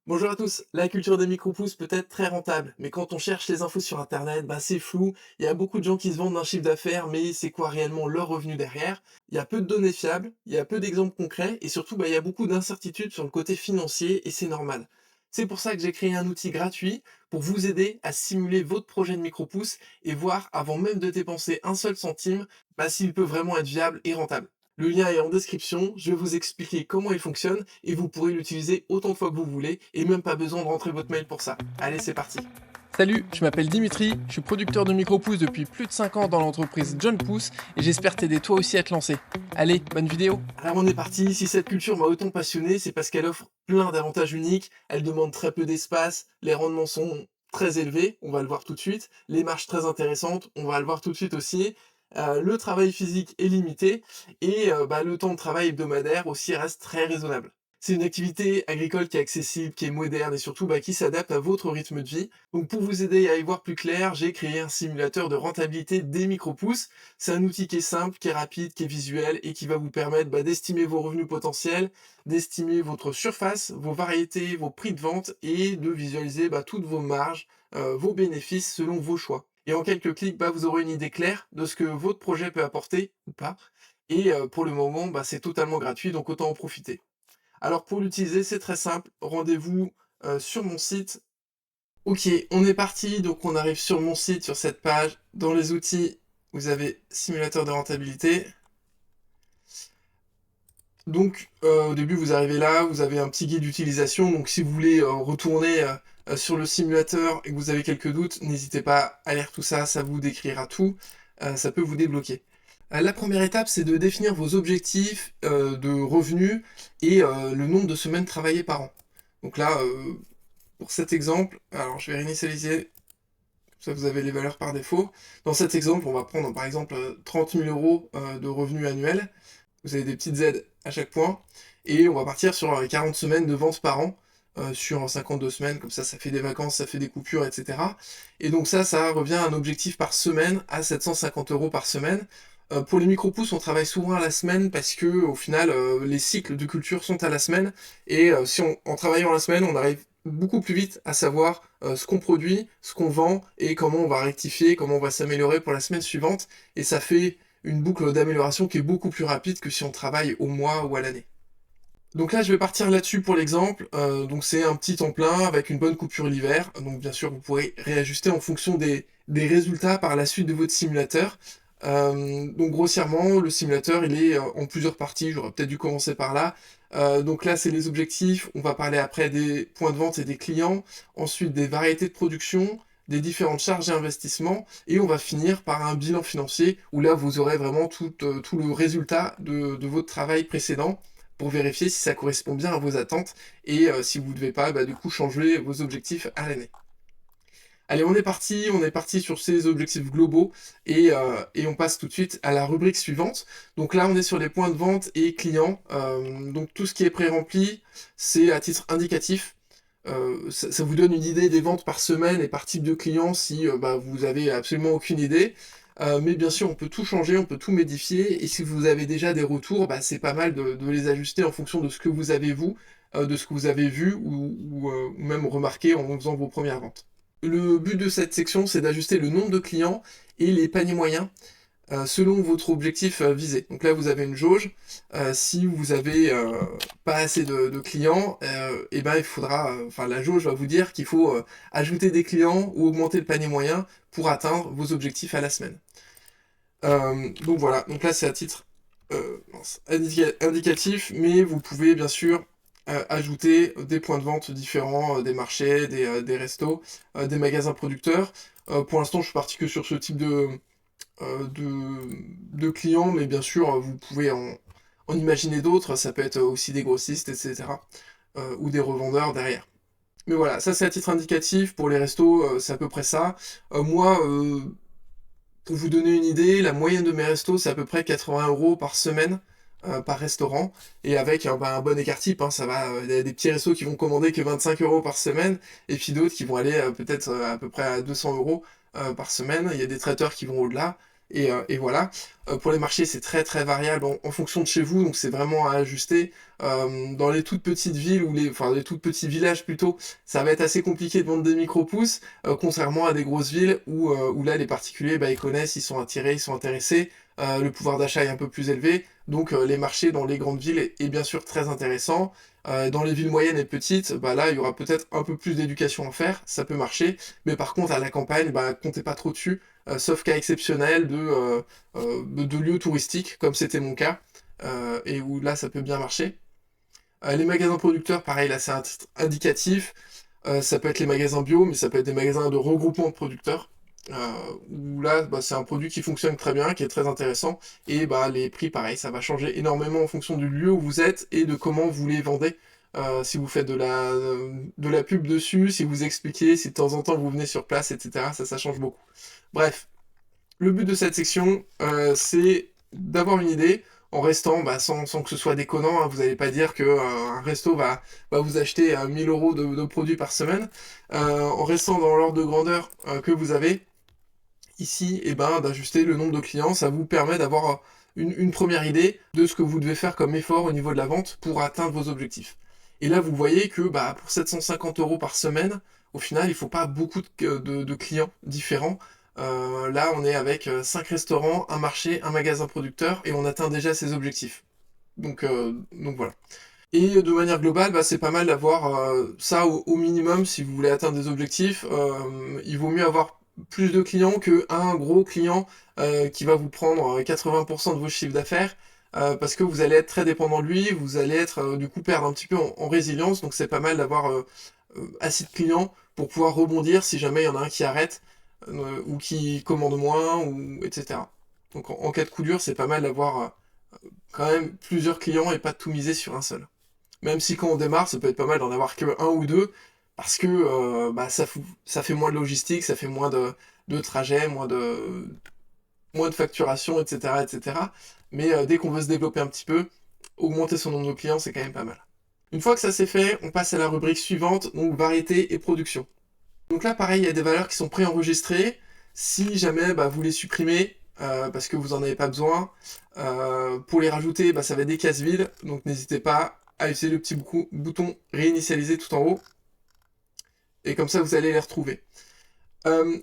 Bonjour à tous, la culture des micro-pousses peut être très rentable, mais quand on cherche les infos sur internet, c'est flou, il y a beaucoup de gens qui se vendent d'un chiffre d'affaires, mais c'est quoi réellement leur revenu derrière? Il y a peu de données fiables, il y a peu d'exemples concrets, et surtout il y a beaucoup d'incertitudes sur le côté financier, et c'est normal. C'est pour ça que j'ai créé un outil gratuit pour vous aider à simuler votre projet de micro-pousse et voir avant même de dépenser un seul centime, s'il peut vraiment être viable et rentable. Le lien est en description, je vais vous expliquer comment il fonctionne et vous pourrez l'utiliser autant de fois que vous voulez et même pas besoin de rentrer votre mail pour ça. Allez, c'est parti. Salut, je m'appelle Dimitri, je suis producteur de micro-pousses depuis plus de 5 ans dans l'entreprise John Pousse et j'espère t'aider toi aussi à te lancer. Allez, bonne vidéo. Alors on est parti, si cette culture m'a autant passionné, c'est parce qu'elle offre plein d'avantages uniques, elle demande très peu d'espace, les rendements sont très élevés, on va le voir tout de suite, les marges très intéressantes, on va le voir tout de suite aussi, le travail physique est limité et le temps de travail hebdomadaire aussi reste très raisonnable. C'est une activité agricole qui est accessible, qui est moderne et surtout qui s'adapte à votre rythme de vie. Donc pour vous aider à y voir plus clair, j'ai créé un simulateur de rentabilité des micro-pousses. C'est un outil qui est simple, qui est rapide, qui est visuel et qui va vous permettre d'estimer vos revenus potentiels, d'estimer votre surface, vos variétés, vos prix de vente et de visualiser toutes vos marges, vos bénéfices selon vos choix. Et en quelques clics, vous aurez une idée claire de ce que votre projet peut apporter ou pas. Et pour le moment, c'est totalement gratuit, donc autant en profiter. Alors pour l'utiliser, c'est très simple, rendez-vous sur mon site. Ok, on est parti, donc on arrive sur mon site, sur cette page. Dans les outils, vous avez simulateur de rentabilité. Donc au début, vous arrivez là, vous avez un petit guide d'utilisation. Donc si vous voulez retourner sur le simulateur et que vous avez quelques doutes, n'hésitez pas à lire tout ça, ça vous décrira tout, ça peut vous débloquer. La première étape, c'est de définir vos objectifs de revenus et le nombre de semaines travaillées par an. Donc là, pour cet exemple, alors je vais réinitialiser, comme ça vous avez les valeurs par défaut. Dans cet exemple, on va prendre par exemple 30 000 euros de revenus annuels. Vous avez des petites aides à chaque point. Et on va partir sur 40 semaines de vente par an, sur 52 semaines, comme ça fait des vacances, ça fait des coupures, etc. Et donc ça revient à un objectif par semaine à 750 euros par semaine. Pour les micro-pousses, on travaille souvent à la semaine parce que au final, les cycles de culture sont à la semaine. Et si en travaillant la semaine, on arrive beaucoup plus vite à savoir ce qu'on produit, ce qu'on vend et comment on va rectifier, comment on va s'améliorer pour la semaine suivante. Et ça fait une boucle d'amélioration qui est beaucoup plus rapide que si on travaille au mois ou à l'année. Donc là, je vais partir là-dessus pour l'exemple. Donc c'est un petit temps plein avec une bonne coupure l'hiver. Donc bien sûr, vous pourrez réajuster en fonction des résultats par la suite de votre simulateur. Donc grossièrement, le simulateur, il est en plusieurs parties. J'aurais peut-être dû commencer par là. Donc là, c'est les objectifs. On va parler après des points de vente et des clients. Ensuite, des variétés de production, des différentes charges et investissements. Et on va finir par un bilan financier où là, vous aurez vraiment tout le résultat de votre travail précédent pour vérifier si ça correspond bien à vos attentes et si vous ne devez pas du coup changer vos objectifs à l'année. Allez, on est parti sur ces objectifs globaux et on passe tout de suite à la rubrique suivante. Donc là, on est sur les points de vente et clients. Donc tout ce qui est pré-rempli, c'est à titre indicatif. Ça vous donne une idée des ventes par semaine et par type de client si vous avez absolument aucune idée. Mais bien sûr, on peut tout changer, on peut tout modifier. Et si vous avez déjà des retours, c'est pas mal de les ajuster en fonction de ce que vous avez vous, de ce que vous avez vu ou même remarqué en faisant vos premières ventes. Le but de cette section, c'est d'ajuster le nombre de clients et les paniers moyens selon votre objectif visé. Donc là, vous avez une jauge. Si vous avez pas assez de clients, il faudra, la jauge va vous dire qu'il faut ajouter des clients ou augmenter le panier moyen pour atteindre vos objectifs à la semaine. Donc voilà, donc là c'est à titre indicatif, mais vous pouvez bien sûr ajouter des points de vente différents, des marchés, des restos, des magasins producteurs. Pour l'instant, je suis parti que sur ce type de clients, mais bien sûr, vous pouvez en imaginer d'autres, ça peut être aussi des grossistes, etc. Ou des revendeurs derrière. Mais voilà, ça c'est à titre indicatif, pour les restos, c'est à peu près ça. Moi, pour vous donner une idée, la moyenne de mes restos, c'est à peu près 80 euros par semaine par restaurant. Et avec un bon écart type, hein, ça va. Il y a des petits restos qui vont commander que 25 euros par semaine, et puis d'autres qui vont aller peut-être à peu près à 200 euros par semaine. Il y a des traiteurs qui vont au-delà. et voilà. Pour les marchés, c'est très très variable en fonction de chez vous, donc c'est vraiment à ajuster. Dans les toutes petites villes, enfin les tout petits villages plutôt, ça va être assez compliqué de vendre des micro-pousses, contrairement à des grosses villes où là les particuliers, bah, ils connaissent, ils sont attirés, ils sont intéressés, le pouvoir d'achat est un peu plus élevé, donc les marchés dans les grandes villes est bien sûr très intéressant. Dans les villes moyennes et petites, bah là, il y aura peut-être un peu plus d'éducation à faire, ça peut marcher, mais par contre, à la campagne, bah, comptez pas trop dessus, sauf cas exceptionnel de lieux touristiques, comme c'était mon cas, et où là, ça peut bien marcher. Les magasins producteurs, pareil, là, c'est un titre indicatif, ça peut être les magasins bio, mais ça peut être des magasins de regroupement de producteurs, où là, bah, c'est un produit qui fonctionne très bien, qui est très intéressant, et bah, les prix, pareil, ça va changer énormément en fonction du lieu où vous êtes et de comment vous les vendez. Si vous faites de la pub dessus, si vous expliquez, si de temps en temps vous venez sur place, etc., ça change beaucoup. Bref, le but de cette section, c'est d'avoir une idée en restant sans que ce soit déconnant, hein. Vous n'allez pas dire qu'un resto va vous acheter 1000 euros de produits par semaine. En restant dans l'ordre de grandeur que vous avez ici, et ben, d'ajuster le nombre de clients, ça vous permet d'avoir une première idée de ce que vous devez faire comme effort au niveau de la vente pour atteindre vos objectifs. Et là, vous voyez que bah, pour 750 euros par semaine, au final, il ne faut pas beaucoup de clients différents. Là, on est avec 5 restaurants, un marché, un magasin producteur, et on atteint déjà ses objectifs. Donc voilà. Et de manière globale, bah, c'est pas mal d'avoir ça au minimum si vous voulez atteindre des objectifs. Il vaut mieux avoir plus de clients qu'un gros client qui va vous prendre 80% de vos chiffres d'affaires, parce que vous allez être très dépendant de lui, vous allez être du coup perdre un petit peu en résilience, donc c'est pas mal d'avoir assez de clients pour pouvoir rebondir si jamais il y en a un qui arrête, ou qui commande moins, ou etc. Donc en cas de coup dur, c'est pas mal d'avoir quand même plusieurs clients et pas de tout miser sur un seul. Même si quand on démarre, ça peut être pas mal d'en avoir que un ou deux, parce que bah, ça fait moins de logistique, ça fait moins de trajets, moins de facturation, etc. etc. Mais dès qu'on veut se développer un petit peu, augmenter son nombre de clients, c'est quand même pas mal. Une fois que ça c'est fait, on passe à la rubrique suivante, donc variété et production. Donc là, pareil, il y a des valeurs qui sont préenregistrées. Si jamais bah, vous les supprimez, parce que vous n'en avez pas besoin, pour les rajouter, bah, ça va être des cases vides, donc n'hésitez pas à utiliser le petit bouton réinitialiser tout en haut, et comme ça vous allez les retrouver.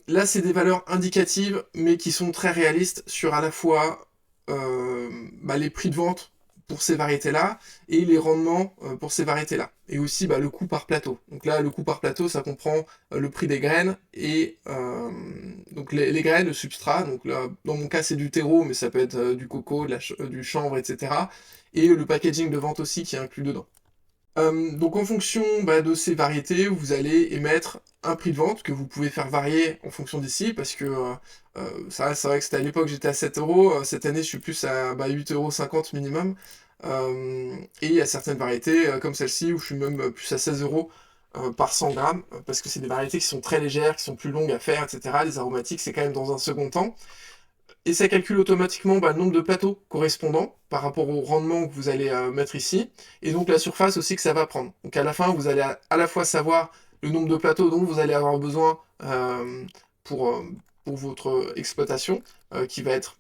Là, c'est des valeurs indicatives, mais qui sont très réalistes sur à la fois bah, les prix de vente pour ces variétés-là et les rendements pour ces variétés-là. Et aussi bah, le coût par plateau. Donc là, le coût par plateau, ça comprend le prix des graines et donc les graines, le substrat. Donc là, dans mon cas, c'est du terreau, mais ça peut être du coco, du chanvre, etc. Et le packaging de vente aussi qui est inclus dedans. Donc en fonction bah, de ces variétés, vous allez émettre un prix de vente que vous pouvez faire varier en fonction d'ici, parce que c'est vrai que c'était à l'époque j'étais à 7 euros, cette année je suis plus à 8,50 € minimum, et il y a certaines variétés comme celle-ci où je suis même plus à 16 euros par 100 grammes, parce que c'est des variétés qui sont très légères, qui sont plus longues à faire, etc. Les aromatiques c'est quand même dans un second temps. Et ça calcule automatiquement bah, le nombre de plateaux correspondants par rapport au rendement que vous allez mettre ici, et donc la surface aussi que ça va prendre. Donc à la fin, vous allez à la fois savoir le nombre de plateaux dont vous allez avoir besoin pour, euh, pour votre exploitation, qui va être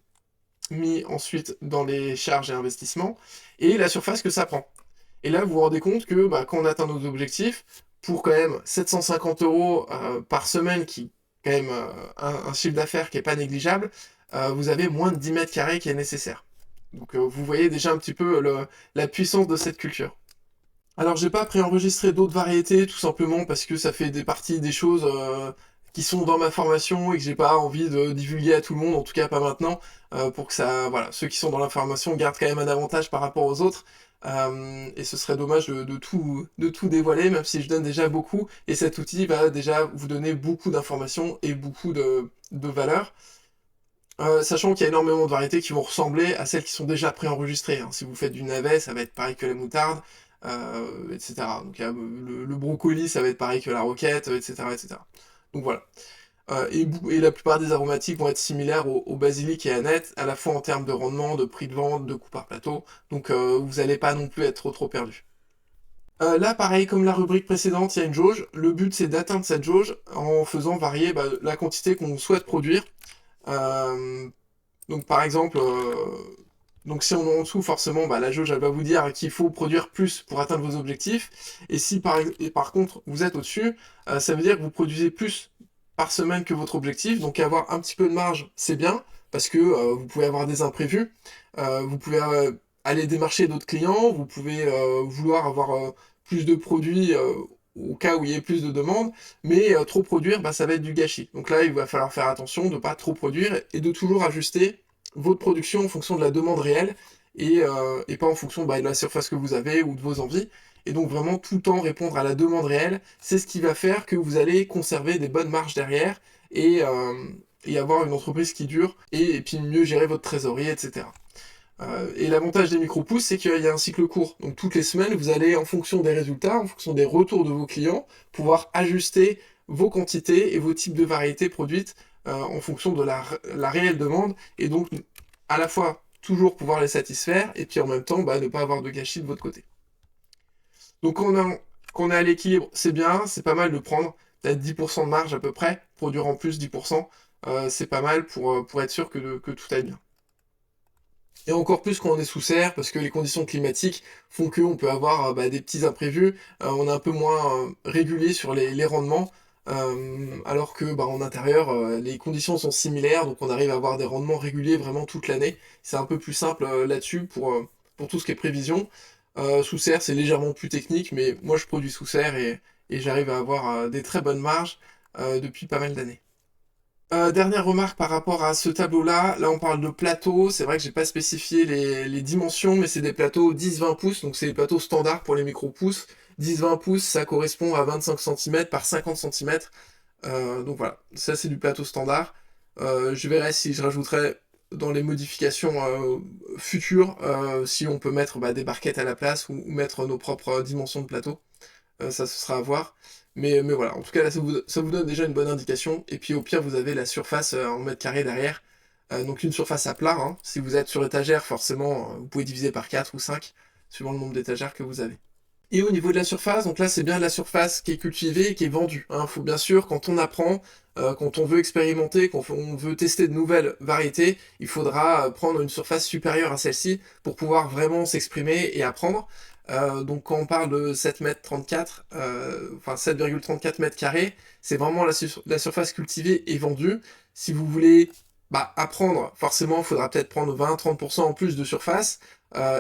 mis ensuite dans les charges et investissements, et la surface que ça prend. Et là, vous vous rendez compte que bah, quand on atteint nos objectifs, pour quand même 750 euros par semaine, qui est quand même un chiffre d'affaires qui n'est pas négligeable, vous avez moins de 10 mètres carrés qui est nécessaire. Donc vous voyez déjà un petit peu la puissance de cette culture. Alors j'ai pas préenregistré d'autres variétés, tout simplement parce que ça fait des parties des choses qui sont dans ma formation et que j'ai pas envie de divulguer à tout le monde, en tout cas pas maintenant, pour que ça, voilà, ceux qui sont dans la formation gardent quand même un avantage par rapport aux autres. Et ce serait dommage de tout dévoiler, même si je donne déjà beaucoup, et cet outil va déjà vous donner beaucoup d'informations et beaucoup de valeurs. Sachant qu'il y a énormément de variétés qui vont ressembler à celles qui sont déjà préenregistrées, hein. Si vous faites du navet, ça va être pareil que la moutarde, etc. Donc il y a le brocoli, ça va être pareil que la roquette, etc. etc. Donc voilà. Et la plupart des aromatiques vont être similaires au basilic et à net, à la fois en termes de rendement, de prix de vente, de coût par plateau. Donc vous n'allez pas non plus être trop perdu. Là, pareil, comme la rubrique précédente, il y a une jauge. Le but, c'est d'atteindre cette jauge en faisant varier la quantité qu'on souhaite produire. Euh, Donc par exemple, donc si on est en dessous, forcément, bah, la jauge elle va vous dire qu'il faut produire plus pour atteindre vos objectifs. Et si par contre vous êtes au-dessus, ça veut dire que vous produisez plus par semaine que votre objectif. Donc avoir un petit peu de marge, c'est bien, parce que vous pouvez avoir des imprévus, vous pouvez aller démarcher d'autres clients, vous pouvez vouloir avoir plus de produits au cas où il y ait plus de demandes, mais trop produire, bah, ça va être du gâchis. Donc là, il va falloir faire attention de ne pas trop produire et de toujours ajuster votre production en fonction de la demande réelle et pas en fonction bah, de la surface que vous avez ou de vos envies. Et donc vraiment tout le temps répondre à la demande réelle, c'est ce qui va faire que vous allez conserver des bonnes marges derrière et avoir une entreprise qui dure et puis mieux gérer votre trésorerie, etc. Et l'avantage des micro-pousses, c'est qu'il y a un cycle court. Donc toutes les semaines, vous allez, en fonction des résultats, en fonction des retours de vos clients, pouvoir ajuster vos quantités et vos types de variétés produites en fonction de la réelle demande. Et donc, à la fois, toujours pouvoir les satisfaire, et puis en même temps, bah, ne pas avoir de gâchis de votre côté. Donc quand on est à l'équilibre, c'est bien, c'est pas mal de prendre peut-être 10% de marge à peu près, produire en plus 10%, c'est pas mal pour être sûr que tout aille bien. Et encore plus quand on est sous serre, parce que les conditions climatiques font qu'on peut avoir bah, des petits imprévus, on est un peu moins régulier sur les rendements, alors que bah, en intérieur, les conditions sont similaires, donc on arrive à avoir des rendements réguliers vraiment toute l'année. C'est un peu plus simple là-dessus pour tout ce qui est prévision. Sous serre, c'est légèrement plus technique, mais moi je produis sous serre et j'arrive à avoir des très bonnes marges depuis pas mal d'années. Dernière remarque par rapport à ce tableau-là, là on parle de plateaux, c'est vrai que j'ai pas spécifié les dimensions, mais c'est des plateaux 10-20 pouces, donc c'est les plateaux standards pour les micro-pouces. 10-20 pouces, ça correspond à 25 cm par 50 cm, donc voilà, ça c'est du plateau standard. Je verrai si je rajouterai dans les modifications futures, si on peut mettre bah, des barquettes à la place ou mettre nos propres dimensions de plateau. Ça ce sera à voir. Mais voilà, en tout cas là ça vous donne déjà une bonne indication. Et puis au pire vous avez la surface en mètres carrés derrière. Donc une surface à plat, hein. Si vous êtes sur étagère, forcément vous pouvez diviser par 4 ou 5 suivant le nombre d'étagères que vous avez. Et au niveau de la surface, donc là c'est bien la surface qui est cultivée et qui est vendue. Il faut bien sûr, quand on apprend, quand on veut expérimenter, quand on veut tester de nouvelles variétés, il faudra prendre une surface supérieure à celle-ci pour pouvoir vraiment s'exprimer et apprendre. Donc quand on parle de 7,34 m, enfin 7,34 mètres carrés, c'est vraiment la surface cultivée et vendue. Si vous voulez bah, apprendre, forcément il faudra peut-être prendre 20-30% en plus de surface.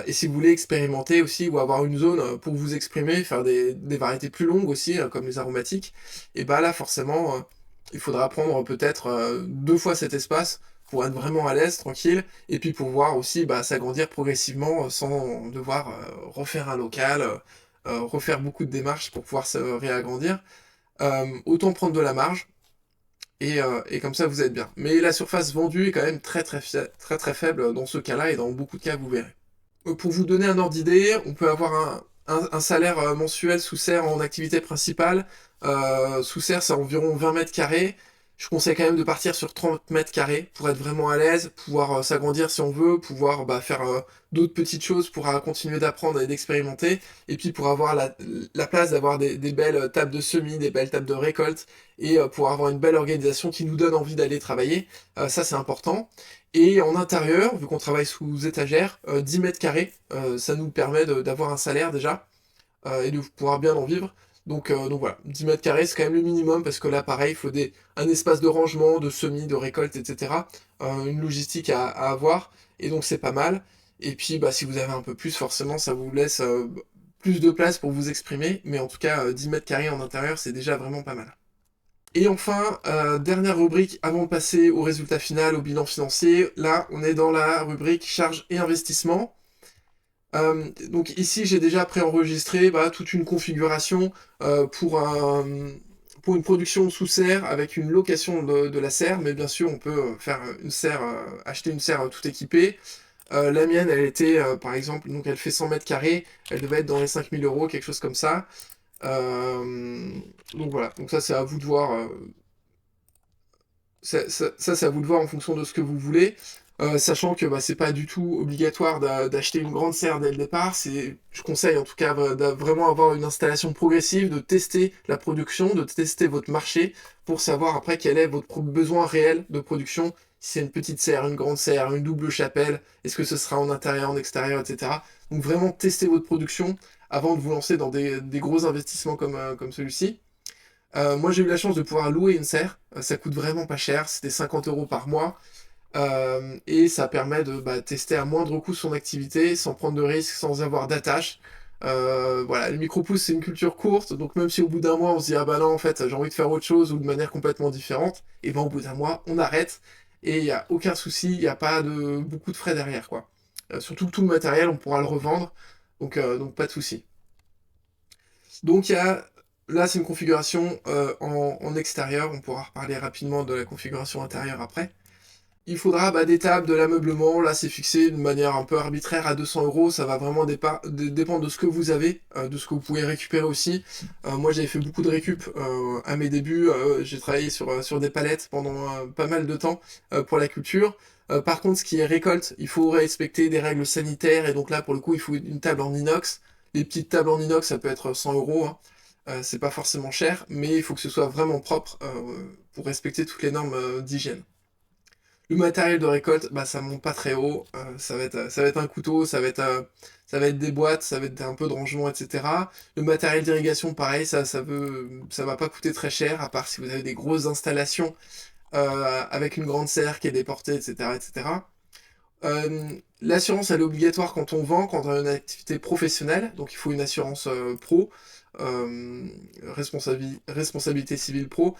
Et si vous voulez expérimenter aussi ou avoir une zone pour vous exprimer, faire des variétés plus longues aussi, comme les aromatiques, et bah là forcément il faudra prendre peut-être 2 fois cet espace pour être vraiment à l'aise, tranquille, et puis pouvoir aussi bah, s'agrandir progressivement sans devoir refaire un local, refaire beaucoup de démarches pour pouvoir se réagrandir. Autant prendre de la marge, et comme ça vous êtes bien. Mais la surface vendue est quand même très faible dans ce cas-là, et dans beaucoup de cas vous verrez. Pour vous donner un ordre d'idée, on peut avoir un salaire mensuel sous serre en activité principale. Sous serre, c'est environ 20 mètres carrés. Je conseille quand même de partir sur 30 mètres carrés pour être vraiment à l'aise, pouvoir s'agrandir si on veut, pouvoir bah, faire d'autres petites choses pour continuer d'apprendre et d'expérimenter, et puis pour avoir la place d'avoir des belles tables de semis, des belles tables de récolte, et pour avoir une belle organisation qui nous donne envie d'aller travailler. Ça, c'est important. Et en intérieur, vu qu'on travaille sous étagère, 10 mètres carrés, ça nous permet d'avoir un salaire déjà, et de pouvoir bien en vivre. Donc voilà, 10 mètres carrés, c'est quand même le minimum, parce que là, pareil, il faut un espace de rangement, de semis, de récolte, etc. Une logistique à avoir, et donc c'est pas mal. Et puis, bah, si vous avez un peu plus, forcément, ça vous laisse plus de place pour vous exprimer, mais en tout cas, 10 mètres carrés en intérieur, c'est déjà vraiment pas mal. Et enfin, dernière rubrique avant de passer au résultat final, au bilan financier. Là, on est dans la rubrique charges et investissements. Donc ici, j'ai déjà préenregistré bah, toute une configuration pour une production sous serre avec une location de la serre, mais bien sûr, on peut faire une serre, acheter une serre tout équipée. La mienne, elle était, par exemple, donc elle fait 100 mètres carrés, elle devait être dans les 5 000 €, quelque chose comme ça. Euh, donc voilà, donc ça c'est à vous de voir. C'est à vous de voir en fonction de ce que vous voulez, sachant que bah, c'est pas du tout obligatoire d'acheter une grande serre dès le départ. Je conseille en tout cas de vraiment avoir une installation progressive, de tester la production, de tester votre marché pour savoir après quel est votre besoin réel de production, si c'est une petite serre, une grande serre, une double chapelle, est-ce que ce sera en intérieur, en extérieur, etc. Donc vraiment tester votre production avant de vous lancer dans des gros investissements comme celui-ci. Moi j'ai eu la chance de pouvoir louer une serre, ça coûte vraiment pas cher, c'était 50 € par mois, et ça permet de tester à moindre coût son activité, sans prendre de risques, sans avoir d'attache. Voilà, le micro-pouce c'est une culture courte, donc même si au bout d'un mois on se dit ah bah non en fait j'ai envie de faire autre chose ou de manière complètement différente, et ben au bout d'un mois on arrête, et il n'y a aucun souci, il n'y a pas beaucoup de frais derrière quoi. Surtout que tout le matériel on pourra le revendre, donc pas de souci. Donc là c'est une configuration en extérieur, on pourra reparler rapidement de la configuration intérieure après. Il faudra des tables, de l'ameublement, là c'est fixé de manière un peu arbitraire à 200 €, ça va vraiment dépendre de ce que vous avez, de ce que vous pouvez récupérer aussi. Moi j'avais fait beaucoup de récup à mes débuts, j'ai travaillé sur des palettes pendant pas mal de temps pour la culture. Par contre ce qui est récolte, il faut respecter des règles sanitaires, et donc là pour le coup il faut une table en inox. Les petites tables en inox ça peut être 100 €, hein. C'est pas forcément cher, mais il faut que ce soit vraiment propre pour respecter toutes les normes d'hygiène. Le matériel de récolte, ça monte pas très haut, ça va être un couteau, ça va être des boîtes, ça va être un peu de rangement, etc. Le matériel d'irrigation, pareil, ça va pas coûter très cher, à part si vous avez des grosses installations avec une grande serre qui est déportée, etc. etc. L'assurance, elle est obligatoire quand on vend, quand on a une activité professionnelle, donc il faut une assurance pro, responsabilité civile pro.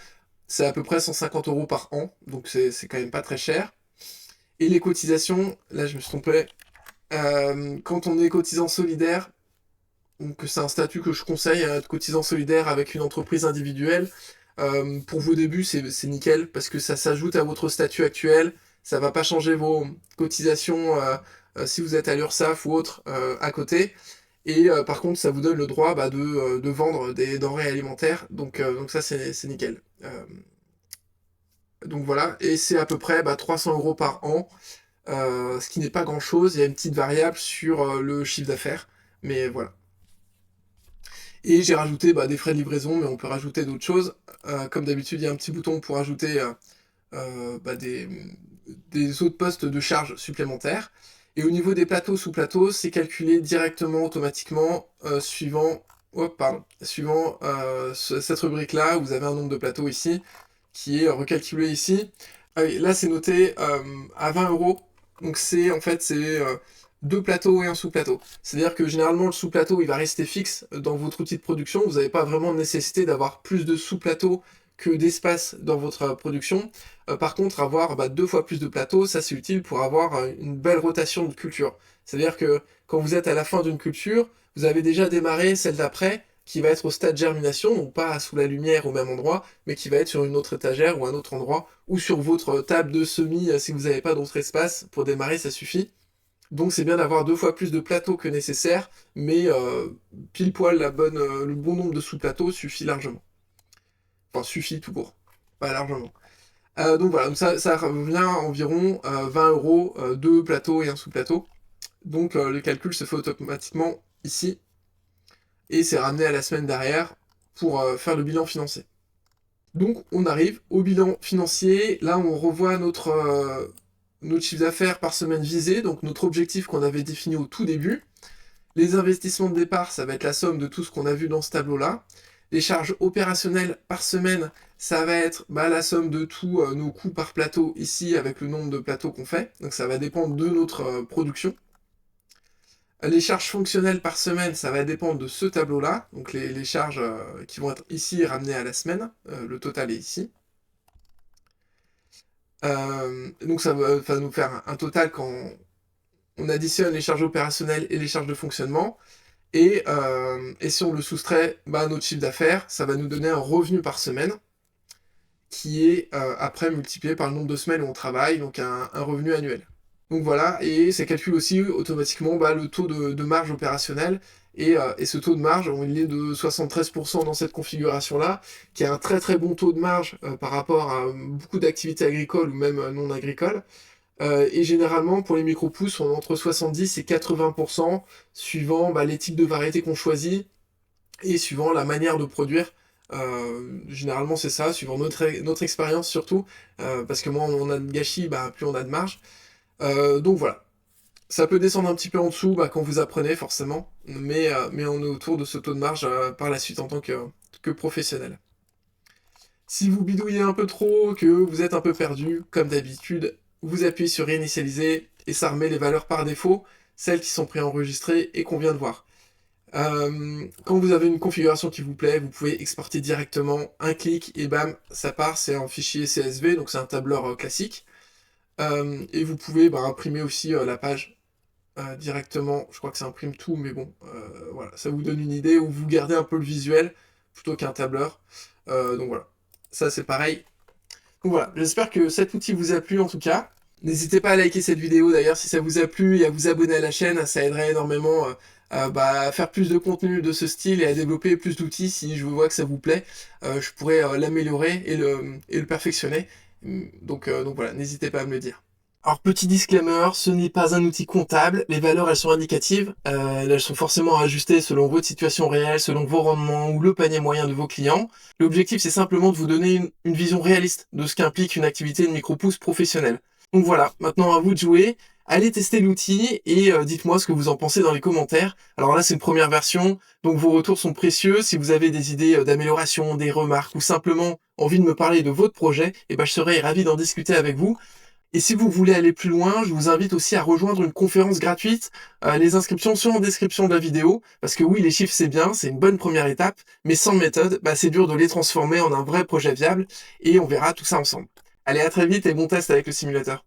C'est à peu près 150 € par an, donc c'est quand même pas très cher. Et les cotisations, là je me suis trompé, quand on est cotisant solidaire, donc c'est un statut que je conseille, être cotisant solidaire avec une entreprise individuelle, pour vos débuts c'est nickel, parce que ça s'ajoute à votre statut actuel, ça va pas changer vos cotisations si vous êtes à l'URSSAF ou autre à côté. Et par contre, ça vous donne le droit de vendre des denrées alimentaires, donc ça c'est nickel. Donc voilà, et c'est à peu près 300 € par an, ce qui n'est pas grand chose. Il y a une petite variable sur le chiffre d'affaires, mais voilà. Et j'ai rajouté des frais de livraison, mais on peut rajouter d'autres choses. Comme d'habitude, il y a un petit bouton pour ajouter des autres postes de charge supplémentaires. Et au niveau des plateaux sous plateaux, c'est calculé directement, automatiquement, suivant cette rubrique-là. Vous avez un nombre de plateaux ici, qui est recalculé ici. Ah oui, là, c'est noté à 20 €. Donc c'est deux plateaux et un sous-plateau. C'est-à-dire que généralement, le sous-plateau, il va rester fixe dans votre outil de production. Vous n'avez pas vraiment nécessité d'avoir plus de sous-plateaux que d'espace dans votre production. Par contre, avoir 2 fois plus de plateaux, ça c'est utile pour avoir une belle rotation de culture. C'est-à-dire que quand vous êtes à la fin d'une culture, vous avez déjà démarré celle d'après, qui va être au stade germination, donc pas sous la lumière au même endroit, mais qui va être sur une autre étagère ou un autre endroit, ou sur votre table de semis si vous n'avez pas d'autre espace. Pour démarrer, ça suffit. Donc c'est bien d'avoir 2 fois plus de plateaux que nécessaire, mais pile poil le bon nombre de sous-plateaux suffit largement. Enfin, suffit tout court, pas largement. Donc voilà, donc ça revient à environ 20 €, 2 plateaux et un sous-plateau. Donc le calcul se fait automatiquement ici, et c'est ramené à la semaine derrière pour faire le bilan financier. Donc on arrive au bilan financier, là on revoit notre chiffre d'affaires par semaine visé, donc notre objectif qu'on avait défini au tout début. Les investissements de départ, ça va être la somme de tout ce qu'on a vu dans ce tableau-là. Les charges opérationnelles par semaine, ça va être la somme de tous nos coûts par plateau ici avec le nombre de plateaux qu'on fait. Donc ça va dépendre de notre production. Les charges fonctionnelles par semaine, ça va dépendre de ce tableau-là. Donc les charges qui vont être ici ramenées à la semaine. Le total est ici. Donc ça va nous faire un total quand on additionne les charges opérationnelles et les charges de fonctionnement. Et si on le soustrait à notre chiffre d'affaires, ça va nous donner un revenu par semaine qui est après multiplié par le nombre de semaines où on travaille, donc un revenu annuel. Donc voilà, et ça calcule aussi automatiquement le taux de marge opérationnelle, et ce taux de marge, il est de 73% dans cette configuration-là, qui est un très très bon taux de marge par rapport à beaucoup d'activités agricoles ou même non agricoles. Et généralement, pour les micro-pousses, on est entre 70 et 80%, suivant les types de variétés qu'on choisit, et suivant la manière de produire Généralement c'est ça, suivant notre expérience surtout, parce que moins on a de gâchis, plus on a de marge. Donc voilà. Ça peut descendre un petit peu en dessous quand vous apprenez forcément, mais on est autour de ce taux de marge par la suite en tant que professionnel. Si vous bidouillez un peu trop, que vous êtes un peu perdu, comme d'habitude, vous appuyez sur réinitialiser et ça remet les valeurs par défaut, celles qui sont préenregistrées et qu'on vient de voir. Quand vous avez une configuration qui vous plaît, vous pouvez exporter directement, un clic et bam, ça part, c'est un fichier CSV, donc c'est un tableur classique. Et vous pouvez imprimer aussi la page directement, je crois que ça imprime tout, mais bon, voilà, ça vous donne une idée, où vous gardez un peu le visuel, plutôt qu'un tableur. Donc voilà, ça c'est pareil. Donc voilà, j'espère que cet outil vous a plu en tout cas. N'hésitez pas à liker cette vidéo d'ailleurs si ça vous a plu et à vous abonner à la chaîne, ça aiderait énormément à faire plus de contenu de ce style et à développer plus d'outils. Si je vois que ça vous plaît, je pourrais l'améliorer et le perfectionner. Donc voilà, n'hésitez pas à me le dire. Alors petit disclaimer, ce n'est pas un outil comptable, les valeurs elles sont indicatives, elles sont forcément ajustées selon votre situation réelle, selon vos rendements ou le panier moyen de vos clients. L'objectif c'est simplement de vous donner une vision réaliste de ce qu'implique une activité de micro-pouce professionnelle. Donc voilà, maintenant à vous de jouer, allez tester l'outil et dites-moi ce que vous en pensez dans les commentaires. Alors là c'est une première version, donc vos retours sont précieux. Si vous avez des idées d'amélioration, des remarques ou simplement envie de me parler de votre projet, je serai ravi d'en discuter avec vous. Et si vous voulez aller plus loin, je vous invite aussi à rejoindre une conférence gratuite. Les inscriptions sont en description de la vidéo, parce que oui, les chiffres c'est bien, c'est une bonne première étape, mais sans méthode, c'est dur de les transformer en un vrai projet viable, et on verra tout ça ensemble. Allez, à très vite et bon test avec le simulateur.